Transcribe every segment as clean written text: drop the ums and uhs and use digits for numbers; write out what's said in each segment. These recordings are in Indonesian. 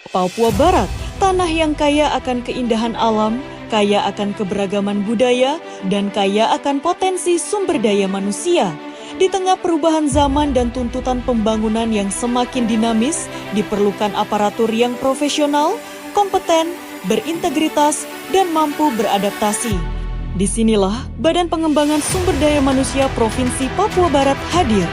Papua Barat, tanah yang kaya akan keindahan alam, kaya akan keberagaman budaya, dan kaya akan potensi sumber daya manusia. Di tengah perubahan zaman dan tuntutan pembangunan yang semakin dinamis, diperlukan aparatur yang profesional, kompeten, berintegritas, dan mampu beradaptasi. Disinilah Badan Pengembangan Sumber Daya Manusia Provinsi Papua Barat hadir.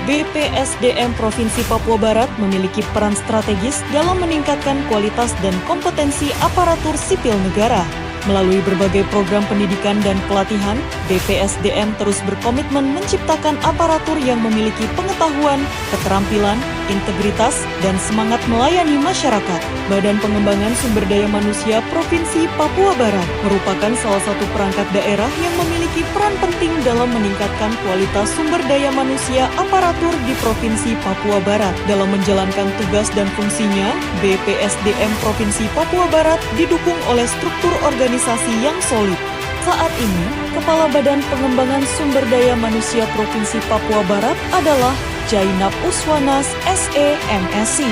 BPSDM Provinsi Papua Barat memiliki peran strategis dalam meningkatkan kualitas dan kompetensi aparatur sipil negara. Melalui berbagai program pendidikan dan pelatihan, BPSDM terus berkomitmen menciptakan aparatur yang memiliki pengetahuan, keterampilan, integritas, dan semangat melayani masyarakat. Badan Pengembangan Sumber Daya Manusia Provinsi Papua Barat merupakan salah satu perangkat daerah yang memiliki peran penting dalam meningkatkan kualitas sumber daya manusia aparatur di Provinsi Papua Barat. Dalam menjalankan tugas dan fungsinya, BPSDM Provinsi Papua Barat didukung oleh struktur organisasi yang solid. Saat ini, Kepala Badan Pengembangan Sumber Daya Manusia Provinsi Papua Barat adalah Jainab Uswanas, SE, MSc.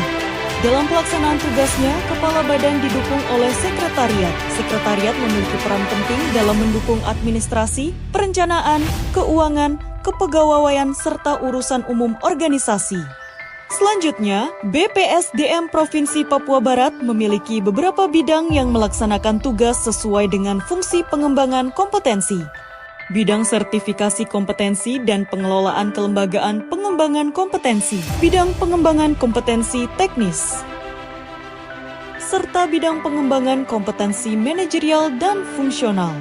Dalam pelaksanaan tugasnya, Kepala Badan didukung oleh Sekretariat. Sekretariat memiliki peran penting dalam mendukung administrasi, perencanaan, keuangan, kepegawaian, serta urusan umum organisasi. Selanjutnya, BPSDM Provinsi Papua Barat memiliki beberapa bidang yang melaksanakan tugas sesuai dengan fungsi pengembangan kompetensi. Bidang sertifikasi kompetensi dan pengelolaan kelembagaan pengembangan kompetensi, bidang pengembangan kompetensi teknis, serta bidang pengembangan kompetensi manajerial dan fungsional.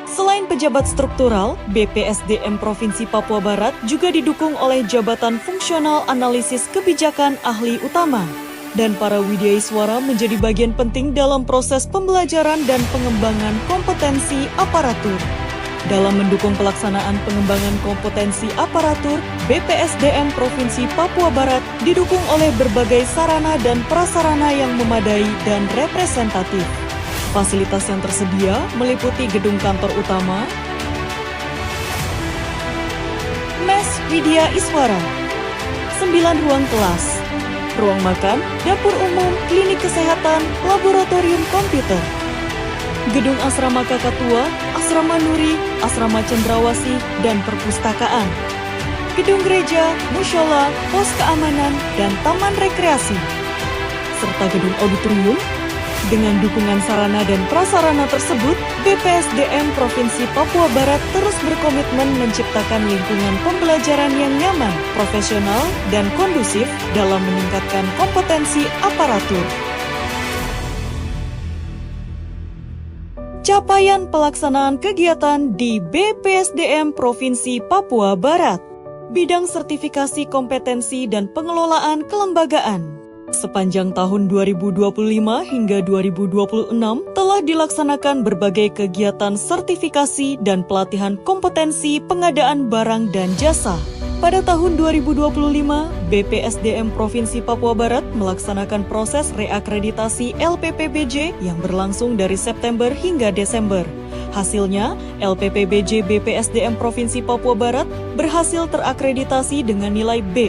Selain pejabat struktural, BPSDM Provinsi Papua Barat juga didukung oleh Jabatan Fungsional Analisis Kebijakan Ahli Utama. Dan para widyaswara menjadi bagian penting dalam proses pembelajaran dan pengembangan kompetensi aparatur. Dalam mendukung pelaksanaan pengembangan kompetensi aparatur, BPSDM Provinsi Papua Barat didukung oleh berbagai sarana dan prasarana yang memadai dan representatif. Fasilitas yang tersedia meliputi gedung kantor utama, Mes Widya Iswara, 9 ruang kelas, ruang makan, dapur umum, klinik kesehatan, laboratorium komputer, gedung asrama kakak tua, asrama nuri, asrama cendrawasih, dan perpustakaan, gedung gereja, musyola, pos keamanan, dan taman rekreasi, serta gedung auditorium. Dengan dukungan sarana dan prasarana tersebut, BPSDM Provinsi Papua Barat terus berkomitmen menciptakan lingkungan pembelajaran yang nyaman, profesional, dan kondusif dalam meningkatkan kompetensi aparatur. Capaian pelaksanaan kegiatan di BPSDM Provinsi Papua Barat. Bidang sertifikasi kompetensi dan pengelolaan kelembagaan. Sepanjang tahun 2025 hingga 2026 telah dilaksanakan berbagai kegiatan sertifikasi dan pelatihan kompetensi pengadaan barang dan jasa. Pada tahun 2025, BPSDM Provinsi Papua Barat melaksanakan proses reakreditasi LPPBJ yang berlangsung dari September hingga Desember. Hasilnya, LPPBJ BPSDM Provinsi Papua Barat berhasil terakreditasi dengan nilai B.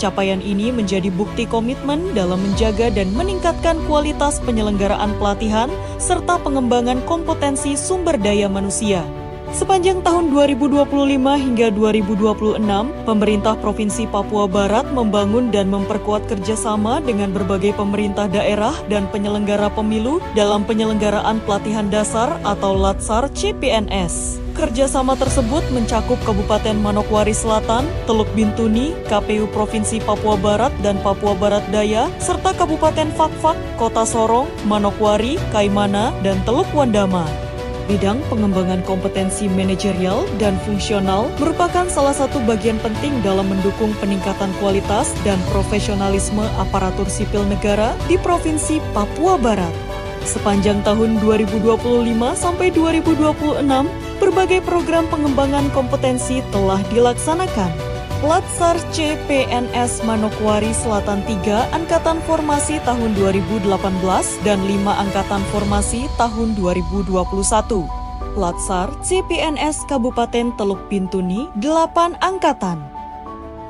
Capaian ini menjadi bukti komitmen dalam menjaga dan meningkatkan kualitas penyelenggaraan pelatihan serta pengembangan kompetensi sumber daya manusia. Sepanjang tahun 2025 hingga 2026, pemerintah Provinsi Papua Barat membangun dan memperkuat kerjasama dengan berbagai pemerintah daerah dan penyelenggara pemilu dalam penyelenggaraan pelatihan dasar atau Latsar CPNS. Kerjasama tersebut mencakup Kabupaten Manokwari Selatan, Teluk Bintuni, KPU Provinsi Papua Barat dan Papua Barat Daya, serta Kabupaten Fakfak, Kota Sorong, Manokwari, Kaimana, dan Teluk Wandama. Bidang pengembangan kompetensi manajerial dan fungsional merupakan salah satu bagian penting dalam mendukung peningkatan kualitas dan profesionalisme aparatur sipil negara di Provinsi Papua Barat. Sepanjang tahun 2025 sampai 2026, berbagai program pengembangan kompetensi telah dilaksanakan. Latsar CPNS Manokwari Selatan 3 Angkatan Formasi tahun 2018 dan 5 Angkatan Formasi tahun 2021. Latsar CPNS Kabupaten Teluk Bintuni 8 Angkatan.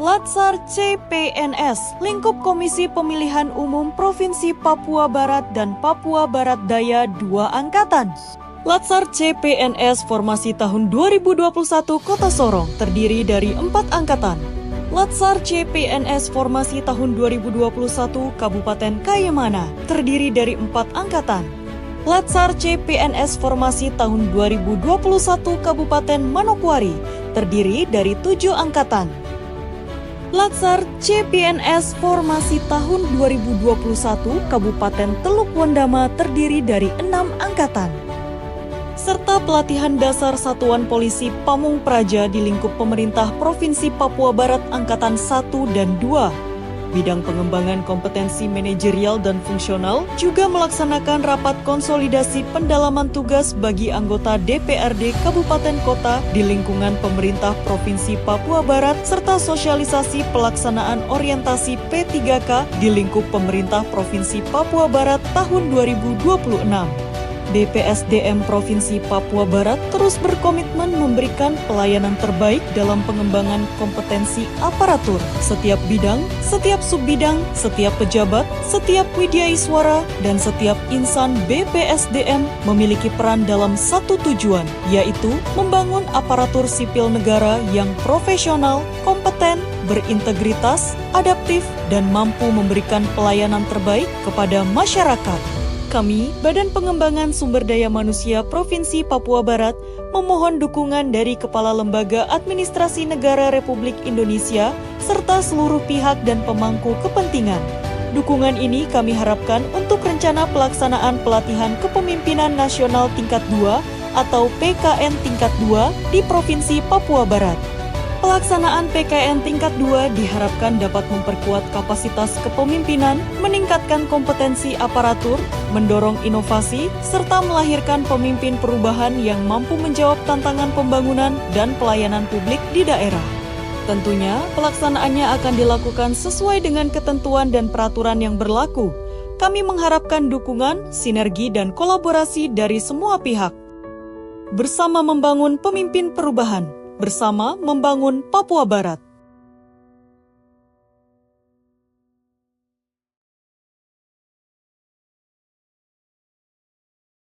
Latsar CPNS, lingkup Komisi Pemilihan Umum Provinsi Papua Barat dan Papua Barat Daya 2 angkatan. Latsar CPNS formasi tahun 2021 Kota Sorong terdiri dari 4 angkatan. Latsar CPNS formasi tahun 2021 Kabupaten Kayamana terdiri dari 4 angkatan. Latsar CPNS formasi tahun 2021 Kabupaten Manokwari terdiri dari 7 angkatan. Latsar CPNS formasi tahun 2021 Kabupaten Teluk Wondama terdiri dari 6 angkatan. Serta pelatihan dasar Satuan Polisi Pamung Praja di lingkup pemerintah Provinsi Papua Barat Angkatan 1 dan 2. Bidang pengembangan kompetensi manajerial dan fungsional juga melaksanakan rapat konsolidasi pendalaman tugas bagi anggota DPRD Kabupaten Kota di lingkungan pemerintah Provinsi Papua Barat serta sosialisasi pelaksanaan orientasi P3K di lingkup pemerintah Provinsi Papua Barat tahun 2026. BPSDM Provinsi Papua Barat terus berkomitmen memberikan pelayanan terbaik dalam pengembangan kompetensi aparatur. Setiap bidang, setiap subbidang, setiap pejabat, setiap widyaiswara, dan setiap insan BPSDM memiliki peran dalam satu tujuan, yaitu membangun aparatur sipil negara yang profesional, kompeten, berintegritas, adaptif, dan mampu memberikan pelayanan terbaik kepada masyarakat. Kami, Badan Pengembangan Sumber Daya Manusia Provinsi Papua Barat, memohon dukungan dari Kepala Lembaga Administrasi Negara Republik Indonesia serta seluruh pihak dan pemangku kepentingan. Dukungan ini kami harapkan untuk rencana pelaksanaan pelatihan kepemimpinan nasional tingkat 2 atau PKN tingkat 2 di Provinsi Papua Barat. Pelaksanaan PKN tingkat 2 diharapkan dapat memperkuat kapasitas kepemimpinan, meningkatkan kompetensi aparatur, mendorong inovasi, serta melahirkan pemimpin perubahan yang mampu menjawab tantangan pembangunan dan pelayanan publik di daerah. Tentunya, pelaksanaannya akan dilakukan sesuai dengan ketentuan dan peraturan yang berlaku. Kami mengharapkan dukungan, sinergi, dan kolaborasi dari semua pihak. Bersama membangun pemimpin perubahan. Bersama membangun Papua Barat.